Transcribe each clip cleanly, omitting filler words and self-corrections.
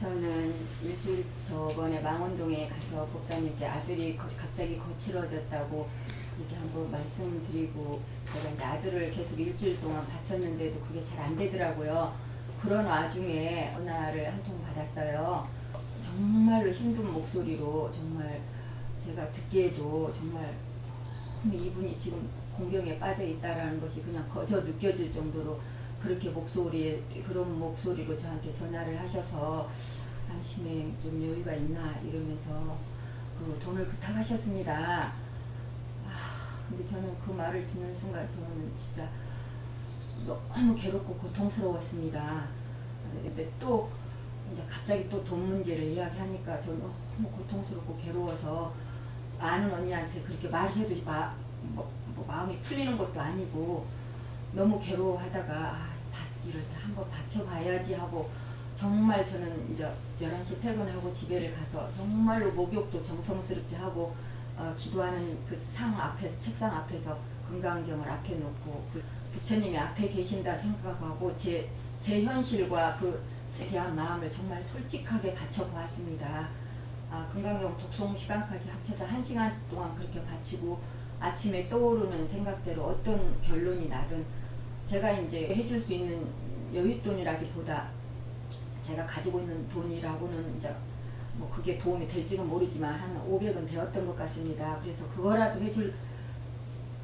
저는 일주일 저번에 망원동에 가서 목사님께 아들이 갑자기 거칠어졌다고 이렇게 한번 말씀드리고, 제가 이제 아들을 계속 일주일 동안 바쳤는데도 그게 잘 안 되더라고요. 그런 와중에 전화를 한 통 받았어요. 정말로 힘든 목소리로, 정말 제가 듣기에도 정말 너무 이분이 지금 공경에 빠져 있다라는 것이 그냥 거저 느껴질 정도로 그렇게 그런 목소리로 저한테 전화를 하셔서 안심에 좀 여유가 있나 이러면서 그 돈을 부탁하셨습니다. 근데 저는 그 말을 듣는 순간 저는 진짜 너무 괴롭고 고통스러웠습니다. 근데 또 이제 갑자기 또 돈 문제를 이야기하니까 저는 너무 고통스럽고 괴로워서 아는 언니한테 그렇게 말해도 마음이 풀리는 것도 아니고 너무 괴로워하다가 이럴 때 한번 바쳐봐야지 하고, 정말 저는 이제 11시 퇴근하고 집에를 가서 정말로 목욕도 정성스럽게 하고 기도하는 그 책상 앞에서 금강경을 앞에 놓고 그 부처님이 앞에 계신다 생각하고 제 현실과 그에 대한 마음을 정말 솔직하게 바쳐보았습니다. 금강경 독송 시간까지 합쳐서 1시간 동안 그렇게 바치고, 아침에 떠오르는 생각대로 어떤 결론이 나든 제가 이제 해줄 수 있는 여윳돈이라기보다 제가 가지고 있는 돈이라고는 이제 뭐 그게 도움이 될지는 모르지만 한 500은 되었던 것 같습니다. 그래서 그거라도 해줄,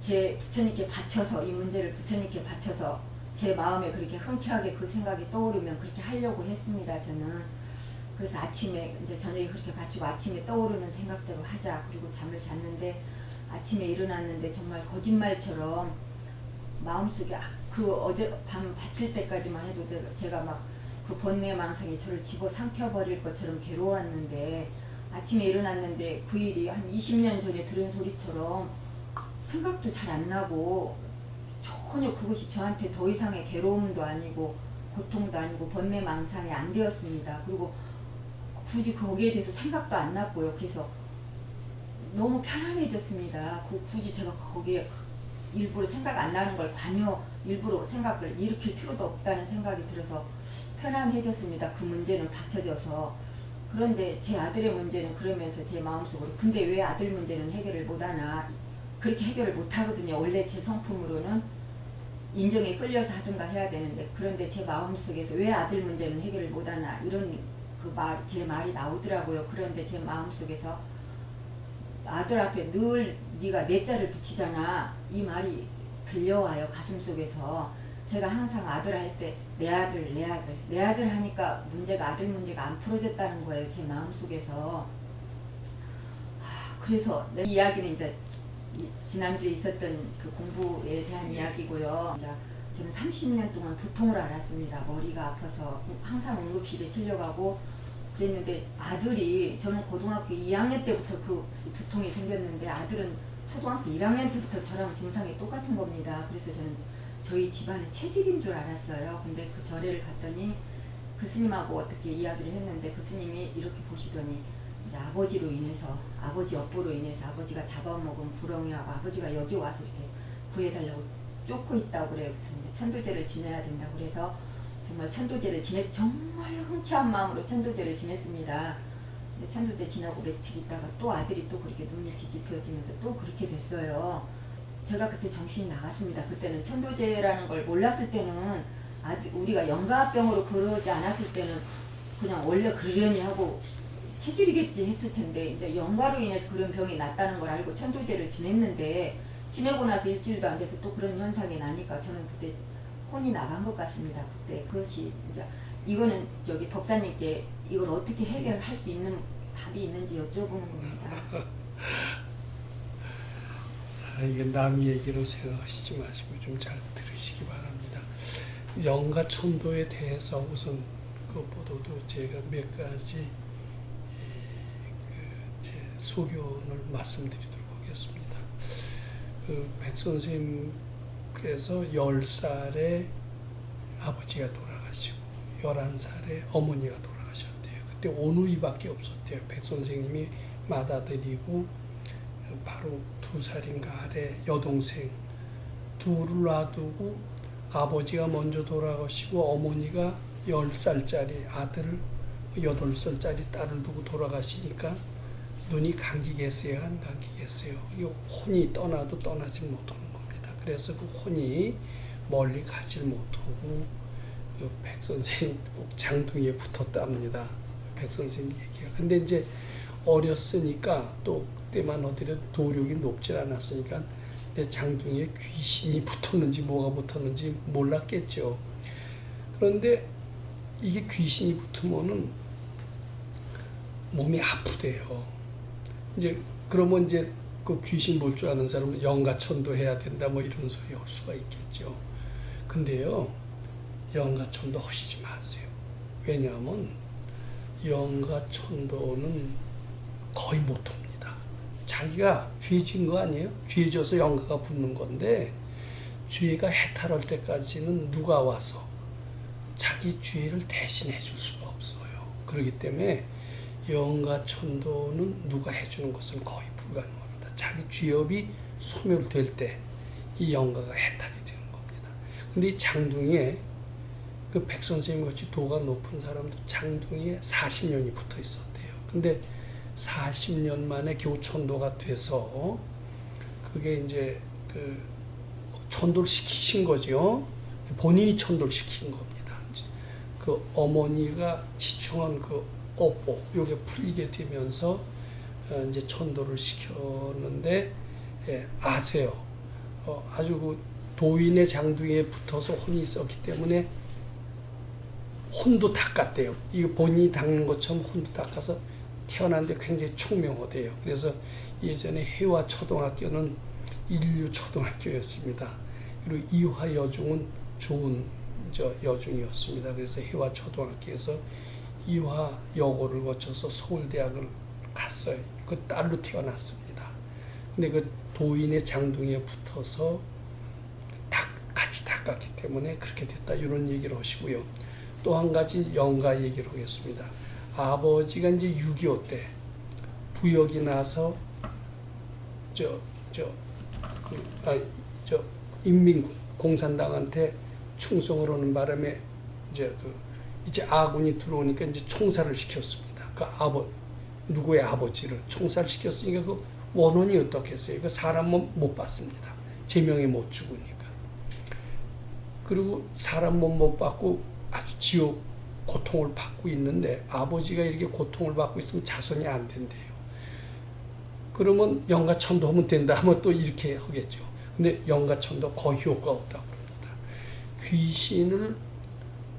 제 부처님께 바쳐서, 이 문제를 부처님께 바쳐서 제 마음에 그렇게 흔쾌하게 그 생각이 떠오르면 그렇게 하려고 했습니다. 저는 그래서 아침에 이제 저녁에 그렇게 바치고 아침에 떠오르는 생각대로 하자, 그리고 잠을 잤는데 아침에 일어났는데 정말 거짓말처럼 마음속에 그 어젯밤 바칠 때까지만 해도 제가 막 그 번뇌망상이 저를 집어삼켜버릴 것처럼 괴로웠는데, 아침에 일어났는데 그 일이 한 20년 전에 들은 소리처럼 생각도 잘 안 나고, 전혀 그것이 저한테 더 이상의 괴로움도 아니고 고통도 아니고 번뇌망상이 안 되었습니다. 그리고 굳이 거기에 대해서 생각도 안 났고요. 그래서 너무 편안해졌습니다. 굳이 제가 거기에 일부러 생각 안 나는 걸 일부러 생각을 일으킬 필요도 없다는 생각이 들어서 편안해졌습니다. 그 문제는 받쳐져서. 그런데 제 아들의 문제는 그러면서 제 마음속으로, 근데 왜 아들 문제는 해결을 못하나, 그렇게 해결을 못하거든요. 원래 제 성품으로는 인정에 끌려서 하든가 해야 되는데, 그런데 제 마음속에서 왜 아들 문제는 해결을 못하나 이런 제 말이 나오더라고요. 그런데 제 마음속에서 아들 앞에 늘 네가 내 자를 붙이잖아, 이 말이 들려와요. 가슴속에서. 제가 항상 아들 할 때 내 아들 하니까 아들 문제가 안 풀어졌다는 거예요. 제 마음속에서. 그래서 이 이야기는 이제 지난주에 있었던 그 공부에 대한 이야기고요. 이제 저는 30년 동안 두통을 앓았습니다. 머리가 아파서 항상 응급실에 실려가고 그랬는데, 아들이, 저는 고등학교 2학년 때부터 그 두통이 생겼는데 아들은 초등학교 1학년 때부터 저랑 증상이 똑같은 겁니다. 그래서 저는 저희 집안의 체질인 줄 알았어요. 근데 그 절에를 갔더니 그 스님하고 어떻게 이야기를 했는데, 그 스님이 이렇게 보시더니 이제 아버지로 인해서, 아버지 업보로 인해서 아버지가 잡아먹은 구렁이하고 아버지가 여기 와서 이렇게 구해달라고 쫓고 있다고 그래요. 그래서 이제 천도제를 지내야 된다고 그래서 정말 천도제를 정말 흔쾌한 마음으로 천도제를 지냈습니다. 근데 천도제 지나고 며칠 있다가 또 아들이 또 그렇게 눈이 뒤집혀지면서 또 그렇게 됐어요. 제가 그때 정신이 나갔습니다. 그때는 천도제라는 걸 몰랐을 때는, 우리가 영가병으로 그러지 않았을 때는 그냥 원래 그러려니 하고 체질이겠지 했을 텐데, 이제 영가로 인해서 그런 병이 났다는 걸 알고 천도제를 지냈는데, 지내고 나서 일주일도 안 돼서 또 그런 현상이 나니까 저는 그때 혼이 나간 것 같습니다. 그때 그것이 이제, 이거는 저기 법사님께 이걸 어떻게 해결할 수 있는 답이 있는지 여쭤보는 겁니다. 이게 남 얘기로 생각하시지 마시고 좀 잘 들으시기 바랍니다. 영가천도에 대해서 우선 그것보다도 제가 몇 가지 제 소견을 말씀드리도록 하겠습니다. 백 선생님께서 10살에 아버지가 돌아가시고 11살에 어머니가 돌아가셨대요. 그때 오누이밖에 없었대요. 백 선생님이 맏아들이고 바로 2살인가 아래 여동생 둘을 놔두고 아버지가 먼저 돌아가시고 어머니가 10살짜리 아들을 8살짜리 딸을 두고 돌아가시니까 눈이 감기겠어요, 안 감기겠어요? 이 혼이 떠나도 떠나지 못하는 겁니다. 그래서 그 혼이 멀리 가지 못하고 백 선생님 꼭 장둥이에 붙었답니다. 백 선생님 얘기가. 근데 이제 어렸으니까 또 그때만 하더라도 도력이 높질 않았으니까 내 장둥이에 귀신이 붙었는지 뭐가 붙었는지 몰랐겠죠. 그런데 이게 귀신이 붙으면은 몸이 아프대요. 이제 그러면 이제 그 귀신 볼 줄 아는 사람은 영가천도 해야 된다 뭐 이런 소리 할 수가 있겠죠. 근데요, 영가천도 하시지 마세요. 왜냐하면 영가천도는 거의 못 합니다. 자기가 죄 지은 거 아니에요? 죄 져서 영가가 붙는 건데 죄가 해탈할 때까지는 누가 와서 자기 죄를 대신해 줄 수가 없어요. 그렇기 때문에 영가천도는 누가 해주는 것은 거의 불가능합니다. 자기 죄업이 소멸될 때 이 영가가 해탈이 되는 겁니다. 근데 이 장둥이에 그 백 선생님 같이 도가 높은 사람도 장둥이에 40년이 붙어 있었대요. 근데 40년 만에 겨우 천도가 돼서 그게 이제 그 천도를 시키신 거죠. 본인이 천도를 시킨 겁니다. 그 어머니가 지충한 그 업보 요게 풀리게 되면서 이제 천도를 시켰는데 아세요. 아주 그 도인의 장둥이에 붙어서 혼이 있었기 때문에 혼도 닦았대요. 이거 본인이 닦는 것처럼 혼도 닦아서 태어났는데 굉장히 총명하대요. 그래서 예전에 해와 초등학교는 인류 초등학교였습니다. 그리고 이화 여중은 좋은 여중이었습니다. 그래서 해와 초등학교에서 이화 여고를 거쳐서 서울대학을 갔어요. 그 딸로 태어났습니다. 근데 그 도인의 장둥이에 붙어서 같이 닦았기 때문에 그렇게 됐다. 이런 얘기를 하시고요. 또 한 가지 영가 얘기를 하겠습니다. 아버지가 이제 6.25 때 부역이 나서 인민군 공산당한테 충성을 하는 바람에 이제 아군이 들어오니까 이제 총살을 시켰습니다. 누구의 아버지를 총살시켰으니까 그 원혼이 어떻겠어요? 그 사람 못 받습니다. 제명에 못 죽으니까. 그리고 사람 못 받고 아주 지옥 고통을 받고 있는데 아버지가 이렇게 고통을 받고 있으면 자손이 안 된대요. 그러면 영가천도 하면 된다 하면 또 이렇게 하겠죠. 근데 영가천도 거의 효과가 없다고 합니다. 귀신을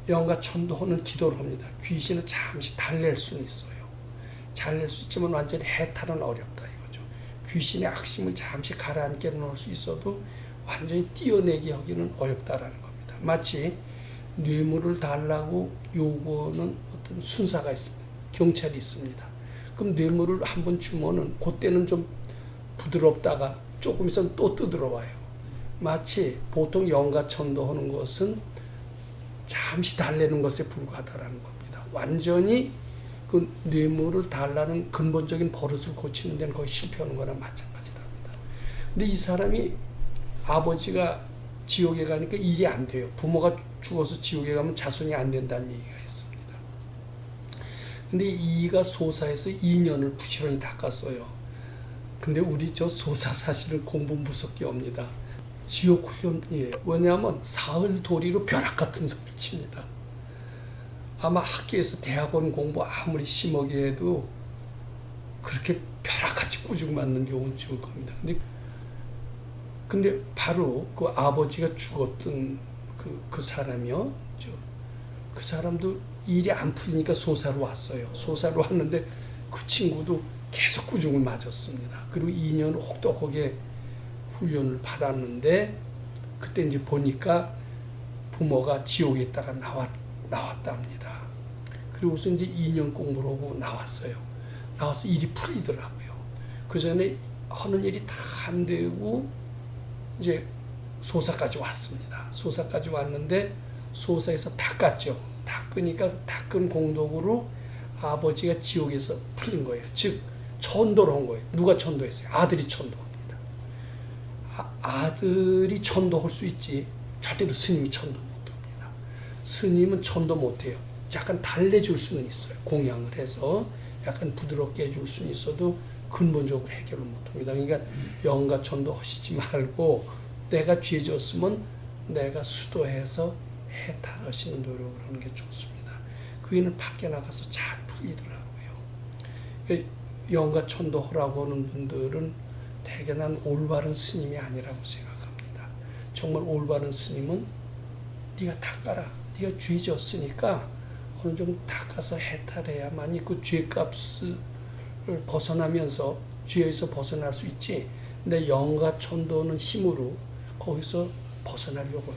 영가천도하는 기도를 합니다. 귀신을 잠시 달랠 수는 있어요. 달랠 수 있지만 완전히 해탈은 어렵다 이거죠. 귀신의 악심을 잠시 가라앉게 놓을 수 있어도 완전히 띄어내게 하기는 어렵다라는 겁니다. 마치 뇌물을 달라고 요구하는 어떤 순사가 있습니다. 경찰이 있습니다. 그럼 뇌물을 한번 주면은 그때는 좀 부드럽다가 조금 있으면 또 뜯어와요. 마치 보통 영가천도하는 것은 잠시 달래는 것에 불과하다라는 겁니다. 완전히 그 뇌물을 달라는 근본적인 버릇을 고치는 데는 거의 실패하는 거나 마찬가지랍니다. 근데 이 사람이 아버지가 지옥에 가니까 일이 안 돼요. 부모가 죽어서 지옥에 가면 자손이 안 된다는 얘기가 있습니다. 근데 이가 소사에서 2년을 부지런히 닦았어요. 근데 우리 저 소사 사실은 공부 무섭게 옵니다. 지옥 훈련이에요. 왜냐하면 사흘 도리로 벼락 같은 소리를 칩니다. 아마 학교에서 대학원 공부 아무리 심하게 해도 그렇게 벼락같이 꾸중 맞는 경우는 적을 겁니다. 근데 바로 그 아버지가 죽었던 그 사람이요. 그 사람도 일이 안 풀리니까 소사로 왔어요. 소사로 왔는데 그 친구도 계속 꾸중을 맞았습니다. 그리고 2년 혹독하게 훈련을 받았는데 그때 이제 보니까 부모가 지옥에 있다가 나왔답니다. 그리고서 이제 2년 공부를 하고 나왔어요. 나와서 일이 풀리더라고요. 그 전에 하는 일이 다 안 되고 이제 소사까지 왔습니다. 소사까지 왔는데 소사에서 닦았죠. 닦으니까 닦은 공덕으로 아버지가 지옥에서 풀린 거예요. 즉 천도를 한 거예요. 누가 천도했어요? 아들이 천도합니다. 아들이 천도할 수 있지 절대로 스님이 천도 못합니다. 스님은 천도 못해요. 약간 달래줄 수는 있어요. 공양을 해서 약간 부드럽게 해줄 수는 있어도 근본적으로 해결을 못합니다. 그러니까 영가천도 하시지 말고 내가 죄졌으면 내가 수도해서 해탈하시는 노력을 하는 게 좋습니다. 그 일은 밖에 나가서 잘 풀리더라고요. 영가천도 하라고 하는 분들은 대개 난 올바른 스님이 아니라고 생각합니다. 정말 올바른 스님은 네가 닦아라. 네가 죄졌으니까 어느 정도 닦아서 해탈해야만이 그 죄값을 벗어나면서 죄에서 벗어날 수 있지. 내 영가천도는 힘으로 거기서 벗어나려고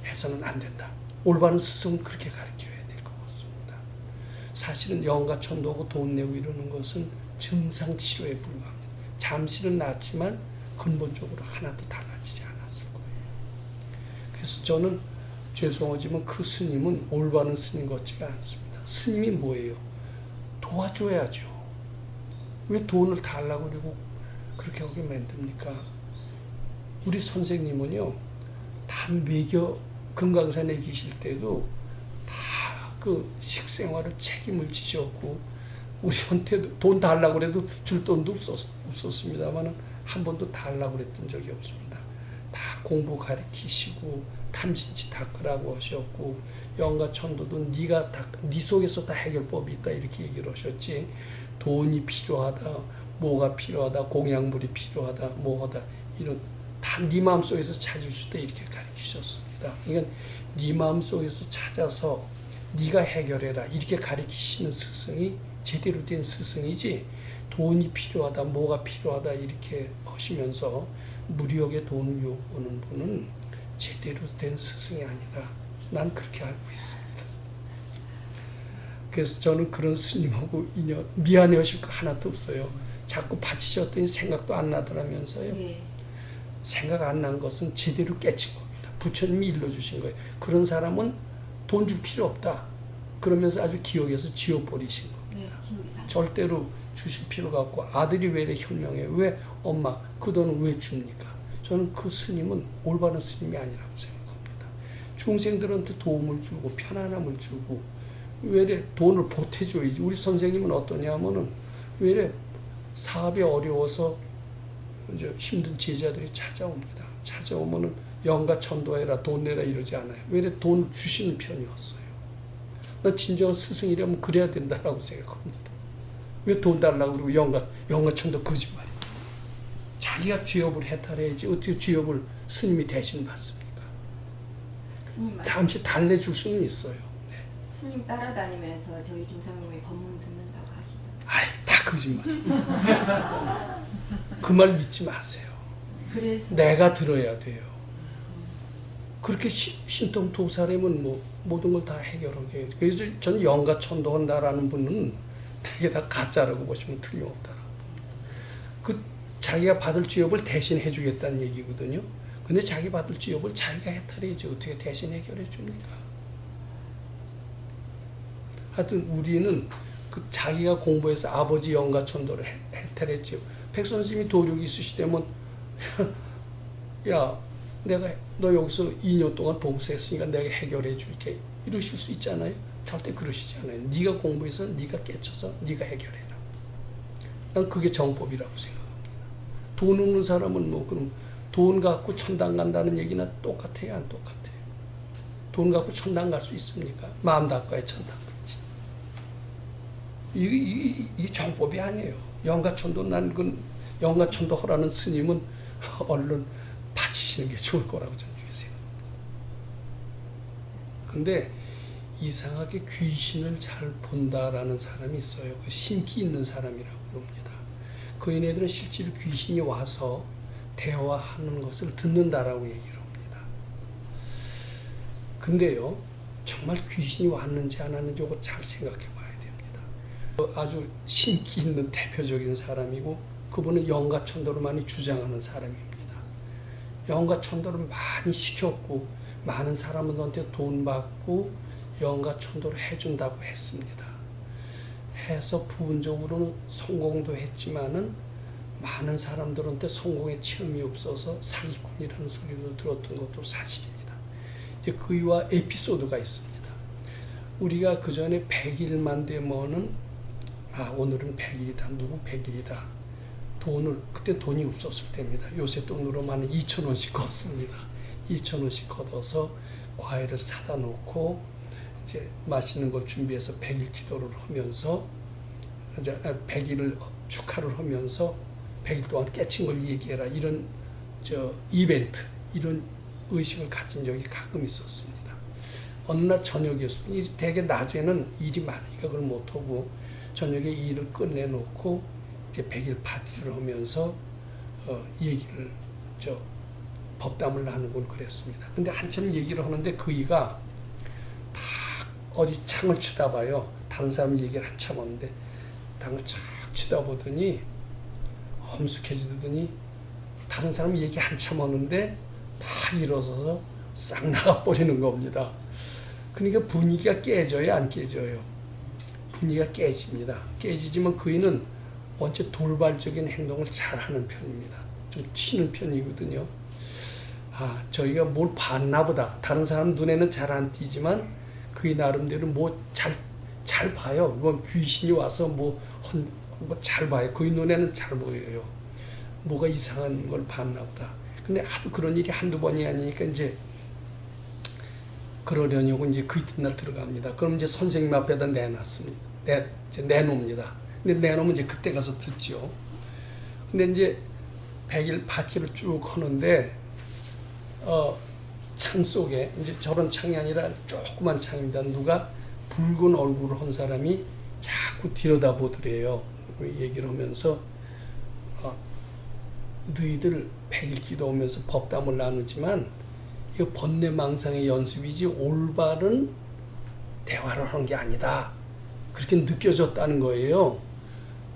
해서는 안 된다. 올바른 스승은 그렇게 가르쳐야 될 것 같습니다. 사실은 영가천도하고 돈 내고 이러는 것은 증상치료에 불과합니다. 잠시는 낫지만 근본적으로 하나도 달라지지 않았을 거예요. 그래서 저는 죄송하지만 그 스님은 올바른 스님 같지가 않습니다. 스님이 뭐예요? 도와줘야죠. 왜 돈을 달라고 그러고 그렇게 하게 만듭니까? 우리 선생님은요, 다 매겨 금강산에 계실 때도 다 그 식생활을 책임을 지셨고, 우리한테도 돈 달라고 그래도 줄 돈도 없었습니다만 한 번도 달라고 그랬던 적이 없습니다. 다 공부 가르치시고 탐진치 닦으라고 하셨고, 영가천도도 네가 네 속에서 다 해결법이 있다 이렇게 얘기를 하셨지, 돈이 필요하다, 뭐가 필요하다, 공약물이 필요하다, 뭐하다 이런 다 네 마음속에서 찾을 수 있다 이렇게 가르치셨습니다. 그러니까 네 마음속에서 찾아서 네가 해결해라 이렇게 가르치시는 스승이 제대로 된 스승이지, 돈이 필요하다, 뭐가 필요하다 이렇게 하시면서 무리하게 돈을 요구하는 분은 제대로 된 스승이 아니다. 난 그렇게 알고 있습니다. 그래서 저는 그런 스님하고 미안해하실 거 하나도 없어요. 자꾸 바치셨더니 생각도 안 나더라면서요. 네. 생각 안 난 것은 제대로 깨친 겁니다. 부처님이 일러주신 거예요. 그런 사람은 돈 줄 필요 없다. 그러면서 아주 기억에서 지워버리신 겁니다. 네, 절대로 주실 필요가 없고, 아들이 왜 이렇게 현명해? 왜 엄마 그 돈을 왜 줍니까? 저는 그 스님은 올바른 스님이 아니라고 생각합니다. 중생들한테 도움을 주고 편안함을 주고 왜 이래 돈을 보태줘야지. 우리 선생님은 어떠냐면은 왜 이래 사업이 어려워서 힘든 제자들이 찾아옵니다. 찾아오면은 영가천도해라, 돈 내라 이러지 않아요. 왜 이래 돈을 주시는 편이었어요. 난 진정한 스승이라면 그래야 된다라고 생각합니다. 왜 돈 달라고 그러고 영가천도 거짓말이야. 자기가 죄업을 해탈해야지 어떻게 죄업을 스님이 대신 받습니까? 잠시 달래줄 수는 있어요. 네. 스님 따라다니면서 저희 조상님이 법문 듣는다고 하시던데. 아이, 다 거짓말. 그 말 믿지 마세요. 그래서 내가 들어야 돼요. 그렇게 신통도사라면 뭐 모든 걸 다 해결하게. 그래서 저는 영가천도한다라는 분은 되게 다 가짜라고 보시면 틀림없다라고. 그 자기가 받을 죄업을 대신 해주겠다는 얘기거든요. 근데 자기 받을 죄업을 자기가 해탈해야지 어떻게 대신 해결해 줍니까? 하여튼 우리는 그 자기가 공부해서 아버지 영가천도를 해탈했죠. 백선생님이 도력이 있으시다면 야, 너 여기서 2년 동안 봉사했으니까 내가 해결해 줄게 이러실 수 있잖아요. 절대 그러시지 않아요. 네가 공부해서 네가 깨쳐서 네가 해결해라. 난 그게 정법이라고 생각합니다. 돈 없는 사람은 뭐 그럼 돈 갖고 천당 간다는 얘기나 똑같아요, 안 똑같아요? 돈 갖고 천당 갈 수 있습니까? 마음 닦아야 천당 가지. 이게 정법이 아니에요. 영가천도 난 그 영가천도 하라는 스님은 얼른 바치시는 게 좋을 거라고 저는 이렇게 생각합니다. 근데 이상하게 귀신을 잘 본다라는 사람이 있어요. 그 신기 있는 사람이라고 그럽니다. 그 얘네들은 실제로 귀신이 와서 대화하는 것을 듣는다라고 얘기를 합니다. 근데요, 정말 귀신이 왔는지 안 왔는지 이거 잘 생각해 봐야 됩니다. 아주 신기 있는 대표적인 사람이고, 그분은 영가천도를 많이 주장하는 사람입니다. 영가천도를 많이 시켰고 많은 사람들한테 돈 받고 영가천도를 해준다고 했습니다. 해서 부분적으로는 성공도 했지만은 많은 사람들한테 성공의 체험이 없어서 사기꾼이라는 소리도 들었던 것도 사실입니다. 이제 그와 에피소드가 있습니다. 우리가 그 전에 100일만 되면은 오늘은 100일이다. 누구 100일이다. 돈을 그때 돈이 없었을 때입니다. 요새 돈으로만 2,000원씩 걷습니다. 2,000원씩 걷어서 과일을 사다 놓고 이제 맛있는 걸 준비해서 100일 기도를 하면서 이제 100일을 축하를 하면서 100일 동안 깨친 걸 얘기해라. 이런 이벤트 이런 의식을 가진 적이 가끔 있었습니다. 어느 날 저녁이었습니다. 대개 낮에는 일이 많으니까 그걸 못하고 저녁에 일을 끝내놓고 이제 100일 파티를 하면서 얘기를 법담을 나누곤 그랬습니다. 근데 한참 얘기를 하는데 그이가 다 어디 창을 쳐다봐요. 다른 사람 얘기를 한참 하는데 창을 쫙 쳐다보더니 엄숙해지더니 다른 사람 얘기 한참 하는데 다 일어서서 싹 나가버리는 겁니다. 그러니까 분위기가 깨져요, 안 깨져요? 분위기가 깨집니다. 깨지지만 그이는 원체 돌발적인 행동을 잘하는 편입니다. 좀 튀는 편이거든요. 저희가 뭘 봤나 보다. 다른 사람 눈에는 잘 안 띄지만 그이 나름대로 뭐 잘 봐요. 뭐 귀신이 와서 뭐 잘 봐요. 그이 눈에는 잘 보여요. 뭐가 이상한 걸 봤나 보다. 근데 하도 그런 일이 한두 번이 아니니까 이제 그러려냐고 이제 그 이튿날 들어갑니다. 그럼 이제 선생님 앞에다 내놨습니다. 이제 내놓습니다. 근데 내놓으면 이제 그때 가서 듣죠. 근데 이제 100일 파티를 쭉 하는데, 창 속에, 이제 저런 창이 아니라 조그만 창입니다. 누가 붉은 얼굴을 한 사람이 자꾸 들여다보더래요. 얘기를 하면서, 너희들 100일 기도하면서 법담을 나누지만, 이거 번뇌망상의 연습이지 올바른 대화를 하는 게 아니다. 그렇게 느껴졌다는 거예요.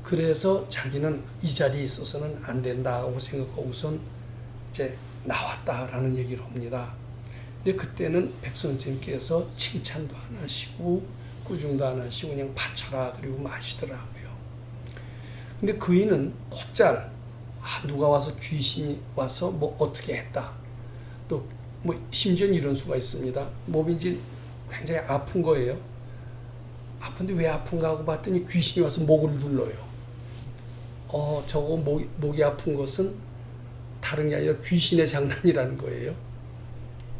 그래서 자기는 이 자리에 있어서는 안 된다고 생각하고선 이제 나왔다라는 얘기를 합니다. 근데 그때는 백 선생님께서 칭찬도 안 하시고 꾸중도 안 하시고 그냥 바쳐라 그리고 마시더라고요. 근데 그이는 곧잘 누가 와서 귀신이 와서 뭐 어떻게 했다. 또 뭐 심지어 이런 수가 있습니다. 몸이 이제 굉장히 아픈 거예요. 아픈데 왜 아픈가 하고 봤더니 귀신이 와서 목을 눌러요. 저거 목이 아픈 것은 다른 게 아니라 귀신의 장난이라는 거예요.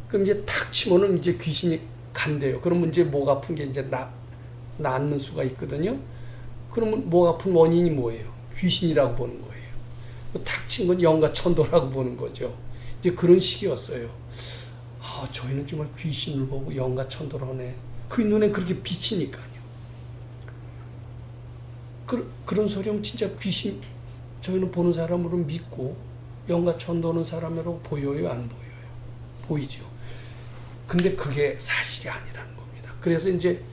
그럼 이제 탁 치면은 이제 귀신이 간대요. 그러면 이제 목 아픈 게 이제 낫는 수가 있거든요. 그러면 목 아픈 원인이 뭐예요? 귀신이라고 보는 거예요. 탁 친 건 영가천도라고 보는 거죠. 이제 그런 식이었어요. 저희는 정말 귀신을 보고 영가천도를 하네. 그 눈에 그렇게 비치니까요. 그런 소리 하면 진짜 귀신 저희는 보는 사람으로 믿고 영가천도는 사람으로 보여요, 안 보여요? 보이죠. 근데 그게 사실이 아니라는 겁니다. 그래서 이제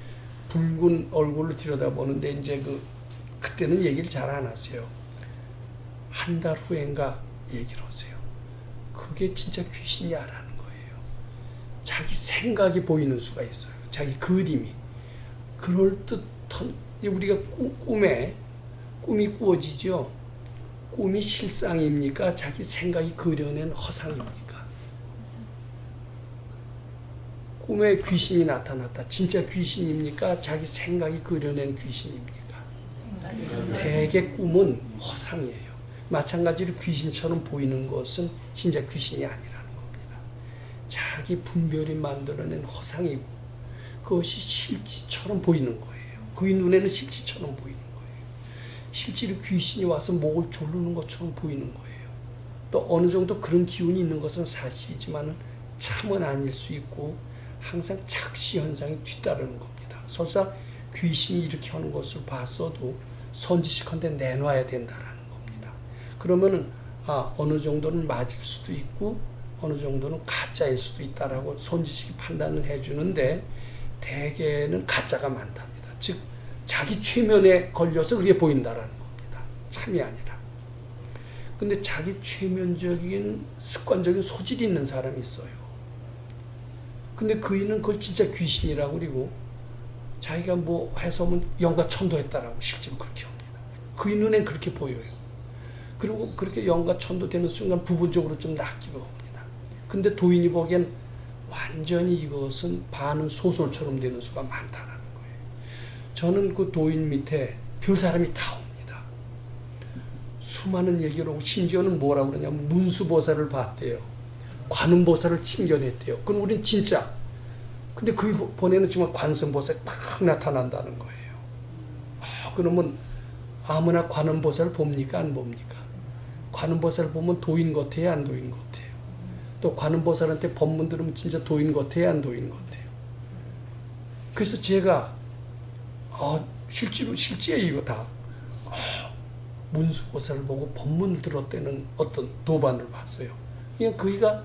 붉은 얼굴을 들여다보는데 이제 그때는 얘기를 잘 안 하세요. 한 달 후인가 얘기를 하세요. 그게 진짜 귀신이야라는 거예요. 자기 생각이 보이는 수가 있어요. 자기 그림이. 그럴듯한 우리가 꿈이 꾸어지죠. 꿈이 실상입니까? 자기 생각이 그려낸 허상입니까? 꿈에 귀신이 나타났다. 진짜 귀신입니까? 자기 생각이 그려낸 귀신입니까? 대개 꿈은 허상이에요. 마찬가지로 귀신처럼 보이는 것은 진짜 귀신이 아니라는 겁니다. 자기 분별이 만들어낸 허상이고 그것이 실지처럼 보이는 거예요. 그의 눈에는 실지처럼 보이는 거예요. 실제로 귀신이 와서 목을 조르는 것처럼 보이는 거예요. 또 어느 정도 그런 기운이 있는 것은 사실이지만 참은 아닐 수 있고 항상 착시 현상이 뒤따르는 겁니다. 설사 귀신이 이렇게 하는 것을 봤어도 선지식한테 내놔야 된다라는 겁니다. 그러면은 어느 정도는 맞을 수도 있고 어느 정도는 가짜일 수도 있다라고 선지식이 판단을 해주는데 대개는 가짜가 많답니다. 즉 자기 최면에 걸려서 그게 보인다라는 겁니다. 참이 아니라. 근데 자기 최면적인 습관적인 소질이 있는 사람이 있어요. 근데 그이는 그걸 진짜 귀신이라고 그리고 자기가 뭐 해서 하면 영가천도했다라고 실제로 그렇게 합니다. 그의 눈엔 그렇게 보여요. 그리고 그렇게 영가천도 되는 순간 부분적으로 좀 낫기도 합니다. 근데 도인이 보기엔 완전히 이것은 반은 소설처럼 되는 수가 많다라는 저는 그 도인 밑에 별 사람이 다 옵니다. 수많은 얘기를 하고 심지어는 뭐라고 그러냐면 문수보살을 봤대요. 관음보살을 친견했대요. 그럼 우린 진짜. 근데 그 번에는 정말 관음보살이 딱 나타난다는 거예요. 그러면 아무나 관음보살 봅니까? 안 봅니까? 관음보살 보면 도인 같아요? 안 도인 같아요? 또 관음보살한테 법문 들으면 진짜 도인 같아요? 안 도인 같아요? 그래서 제가 실제예요 이거 다. 문수보살을 보고 법문을 들었다는 어떤 도반을 봤어요. 그냥 그이가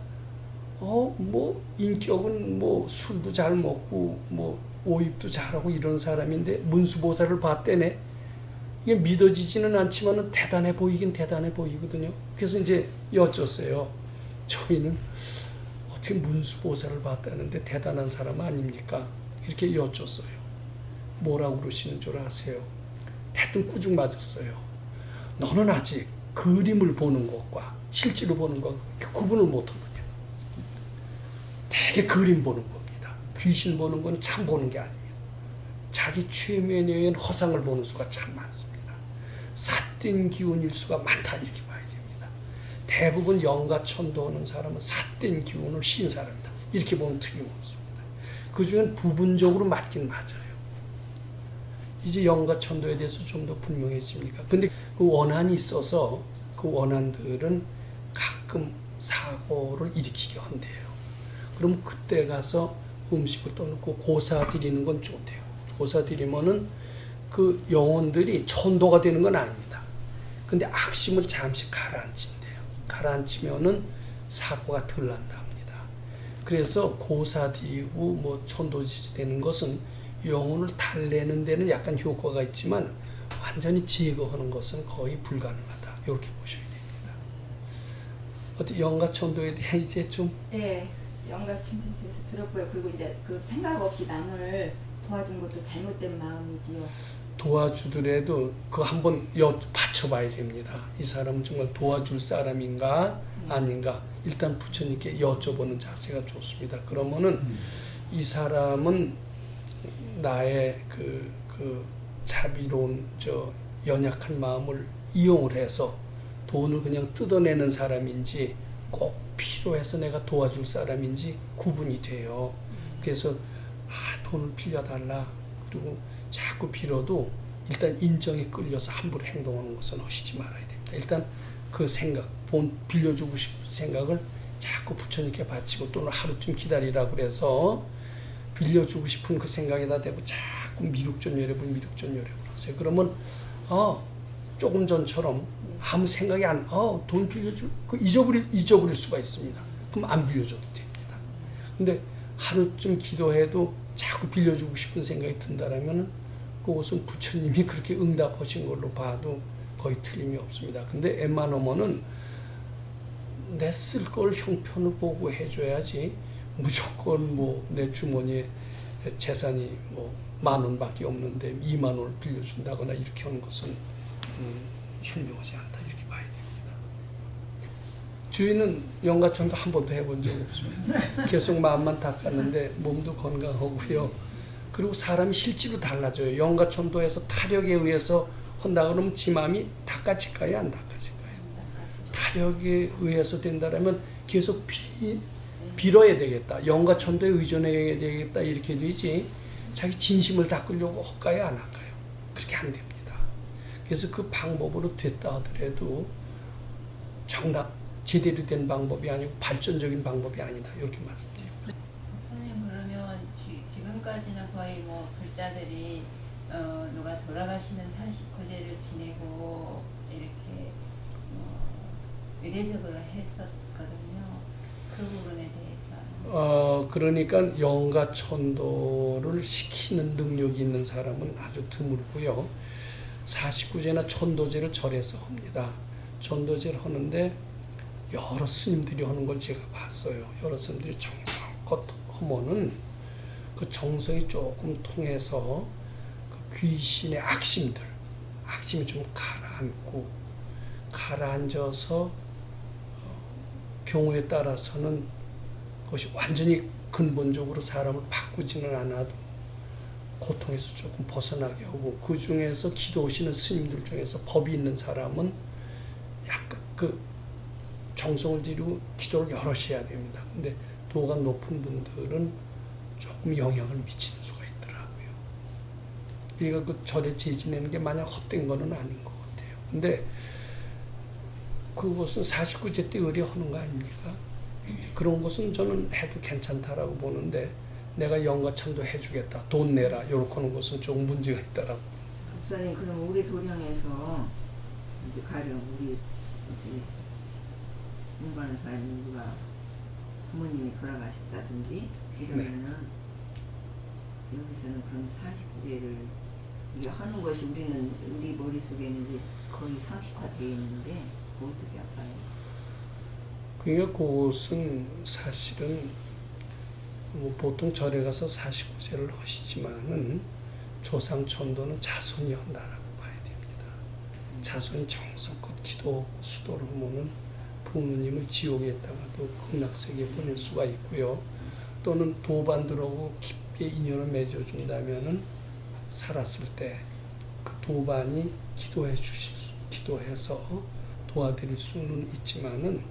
뭐 인격은 뭐 술도 잘 먹고 뭐 오입도 잘하고 이런 사람인데 문수보살을 봤대네. 이게 믿어지지는 않지만은 대단해 보이긴 대단해 보이거든요. 그래서 이제 여쭸어요. 저희는 어떻게 문수보살을 봤다는데 대단한 사람 아닙니까? 이렇게 여쭸어요. 뭐라고 그러시는 줄 아세요? 대뜸 꾸중 맞았어요. 너는 아직 그림을 보는 것과 실제로 보는 것 구분을 못하느냐. 되게 그림 보는 겁니다. 귀신 보는 건 참 보는 게 아니에요. 자기 최면에 의한 허상을 보는 수가 참 많습니다. 삿된 기운일 수가 많다 이렇게 봐야 됩니다. 대부분 영가천도하는 사람은 삿된 기운을 씌인 사람이다. 이렇게 보면 틀림없습니다. 그 중엔 부분적으로 맞긴 맞아요. 이제 영가천도에 대해서 좀 더 분명해집니까? 근데 그 원한이 있어서 그 원한들은 가끔 사고를 일으키게 한대요. 그럼 그때 가서 음식을 떠놓고 고사 드리는 건 좋대요. 고사 드리면은 그 영혼들이 천도가 되는 건 아닙니다. 근데 악심을 잠시 가라앉힌대요. 가라앉히면은 사고가 덜 난답니다. 그래서 고사 드리고 뭐 천도지지 되는 것은 영혼을 달래는 데는 약간 효과가 있지만 완전히 제거하는 것은 거의 불가능하다. 이렇게 보셔야 됩니다. 어떻게 영가천도에 대해 이제 좀 네, 영가천도에 대해서 들었고요. 그리고 이제 그 생각 없이 남을 도와준 것도 잘못된 마음이지요. 도와주더라도 그 한번 받쳐봐야 됩니다. 이 사람은 정말 도와줄 사람인가 아닌가 일단 부처님께 여쭤보는 자세가 좋습니다. 그러면은 이 사람은 나의 그 자비로운 연약한 마음을 이용을 해서 돈을 그냥 뜯어내는 사람인지 꼭 필요해서 내가 도와줄 사람인지 구분이 돼요. 그래서 돈을 빌려달라 그리고 자꾸 빌어도 일단 인정에 끌려서 함부로 행동하는 것은 하시지 말아야 됩니다. 일단 그 생각, 빌려주고 싶은 생각을 자꾸 부처님께 바치고 또는 하루쯤 기다리라 그래서 빌려주고 싶은 그 생각에다 대고 자꾸 미륵전열애불 하세요. 그러면 조금 전처럼 아무 생각이 돈 빌려줄 잊어버릴 수가 있습니다. 그럼 안 빌려줘도 됩니다. 근데 하루쯤 기도해도 자꾸 빌려주고 싶은 생각이 든다라면 그것은 부처님이 그렇게 응답하신 걸로 봐도 거의 틀림이 없습니다. 근데 웬만하면은 내 쓸 걸 형편을 보고 해줘야지 무조건 뭐 내 주머니에 재산이 뭐 10,000원밖에 없는데 20,000원을 빌려준다거나 이렇게 하는 것은 현명하지 않다 이렇게 봐야 됩니다. 주인은 영가천도 한 번도 해본 적 없습니다. 계속 마음만 닦았는데 몸도 건강하고요. 그리고 사람이 실제로 달라져요. 영가천도에서 타력에 의해서 한다 그러면 지 마음이 닦아질까요? 안 닦아질까요? 타력에 의해서 된다면 계속 빌어야 되겠다. 영가천도에 의존해야 되겠다. 이렇게 되지. 자기 진심을 닦으려고 할까요? 안 할까요? 그렇게 안 됩니다. 그래서 그 방법으로 됐다 하더라도 제대로 된 방법이 아니고 발전적인 방법이 아니다. 이렇게 말씀드립니다. 목사님 그러면 지금까지는 거의 뭐 불자들이 누가 돌아가시는 살식구제를 지내고 이렇게 의례적으로 했었거든요. 그 부분에 대해서. 그러니까 영가천도를 시키는 능력이 있는 사람은 아주 드물고요. 49제나 천도제를 절에서 합니다. 천도제를 하는데 여러 스님들이 하는 걸 제가 봤어요. 여러 스님들이 정성껏 하면은 그 정성이 조금 통해서 그 귀신의 악심이 좀 가라앉아서 경우에 따라서는 그것이 완전히 근본적으로 사람을 바꾸지는 않아도 고통에서 조금 벗어나게 하고, 그 중에서 기도 오시는 스님들 중에서 법이 있는 사람은 약간 그 정성을 들이고 기도를 여럿이 해야 됩니다. 근데 도가 높은 분들은 조금 영향을 미치는 수가 있더라고요. 그러니까 그 절에 재지내는 게 마냥 헛된 거는 아닌 것 같아요. 근데 그것은 49제 때 의뢰하는 거 아닙니까? 그런 것은 저는 해도 괜찮다라고 보는데, 내가 영가참도 해주겠다, 돈 내라, 이렇게 하는 것은 조금 문제가 있더라고요. 목사님, 그럼 우리 도량에서 이제 가령 우리 이제 공부하는 사람이 누가 부모님이 돌아가셨다든지 이러면은 여기서는 그럼 49제를 이게 하는 것이 우리 머릿속에는 이제 거의 상식화되어 있는데 어떻게 할까요? 그러니까 그것은 사실은 뭐 보통 절에 가서 49제를 하시지만은 조상천도는 자손이 한다라고 봐야 됩니다. 자손이 정성껏 기도 수도를 하면은 부모님을 지옥에 있다가도 극락세계에 보낼 수가 있고요. 또는 도반들하고 깊게 인연을 맺어준다면은 살았을 때 그 도반이 기도해서 도와드릴 수는 있지만은,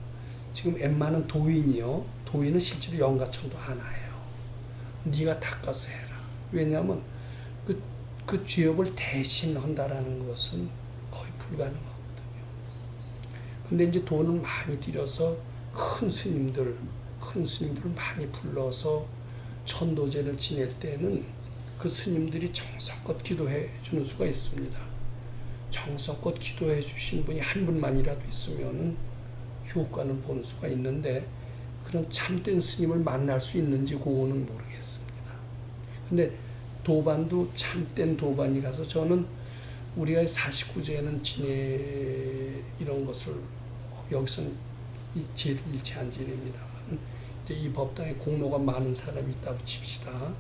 지금 웬만한 도인이요, 도인은 실제로 영가천도 하나예요. 네가 닦아서 해라. 왜냐하면 그 죄업을 대신한다라는 것은 거의 불가능하거든요. 근데 이제 돈을 많이 들여서 큰 스님들을 많이 불러서 천도제를 지낼 때는 그 스님들이 정성껏 기도해 주는 수가 있습니다. 정성껏 기도해 주신 분이 한 분만이라도 있으면은 효과는 보는 수가 있는데, 그런 참된 스님을 만날 수 있는지 그거는 모르겠습니다. 근데 도반도 참된 도반이 가서, 저는 우리가 49제는 이런 것을 여기서는 죄를 잃지 않은 죄입니다. 이제 이 법당에 공로가 많은 사람이 있다고 칩시다.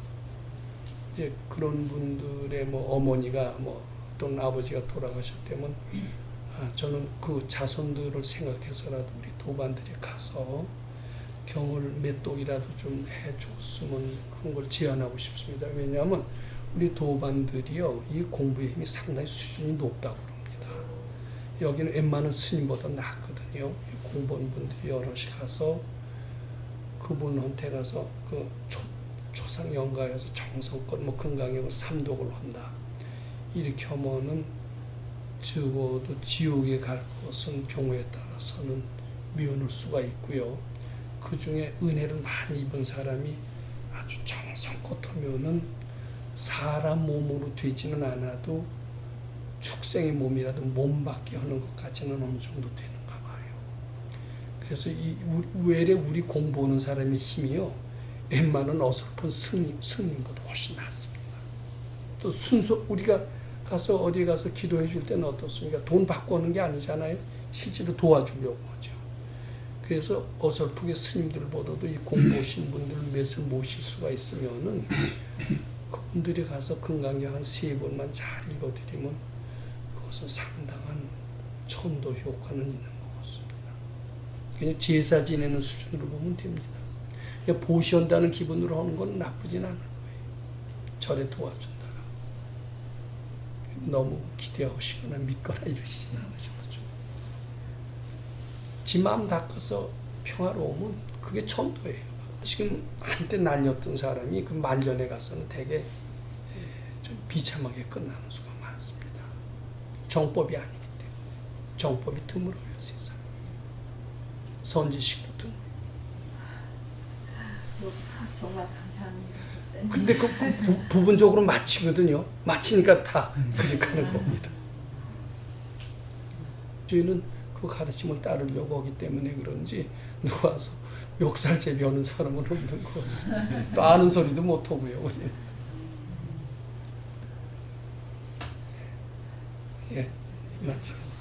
이제 그런 분들의 뭐 어머니가 뭐 또는 아버지가 돌아가셨다면, 저는 그 자손들을 생각해서라도 우리 도반들이 가서 경을 몇 독이라도 좀 해줬으면 그런 걸 제안하고 싶습니다. 왜냐하면 우리 도반들이요, 이 공부의 힘이 상당히 수준이 높다고 그럽니다. 여기는 웬만한 스님보다 낫거든요. 공부한 분들이 여럿이 가서 그분한테 가서 그 초상 영가에서 정성껏 뭐 금강경 삼독을 한다. 이렇게 하면은 적어도 지옥에 갈 것은 경우에 따라서는 미워낼 수가 있고요. 그 중에 은혜를 많이 입은 사람이 아주 정성껏 하면은 사람 몸으로 되지는 않아도 축생의 몸이라도 몸밖에 하는 것까지는 어느 정도 되는가 봐요. 그래서 이 외래 우리 공부하는 사람의 힘이요, 웬만한 어설픈 스님보다 훨씬 낫습니다. 또 순수 우리가 가서 어디 가서 기도해 줄 때는 어떻습니까? 돈 받고 하는 게 아니잖아요. 실제로 도와주려고 하죠. 그래서 어설프게 스님들보다도 이 공부하신 분들 몇을 모실 수가 있으면은 그분들이 가서 금강경 한 3번만 잘 읽어드리면 그것은 상당한 천도 효과는 있는 것 같습니다. 그냥 제사 지내는 수준으로 보면 됩니다. 그냥 보시한다는 기분으로 하는 건 나쁘진 않을 거예요. 절에 도와준다. 너무 기대하시거나 믿거나 이러시진 않으셔도 좀. 지 마음 닦아서 평화로우면 그게 천도예요. 지금 한때 날렸던 사람이 그 말년에 가서는 되게 좀 비참하게 끝나는 수가 많습니다. 정법이 아니기 때문에. 정법이 드물어요, 세상에. 선지식도 드물어요. 정말 감사합니다. 근데 그 부분적으로 맞히거든요. 맞히니까 다 그렇게 가는 겁니다. 저희는 그 가르침을 따르려고 하기 때문에 그런지 누가 와서 욕살제비 하는 사람은 없는 것 같습니다. 또 아는 소리도 못하고요, 우리는. 예, 마치겠습니다.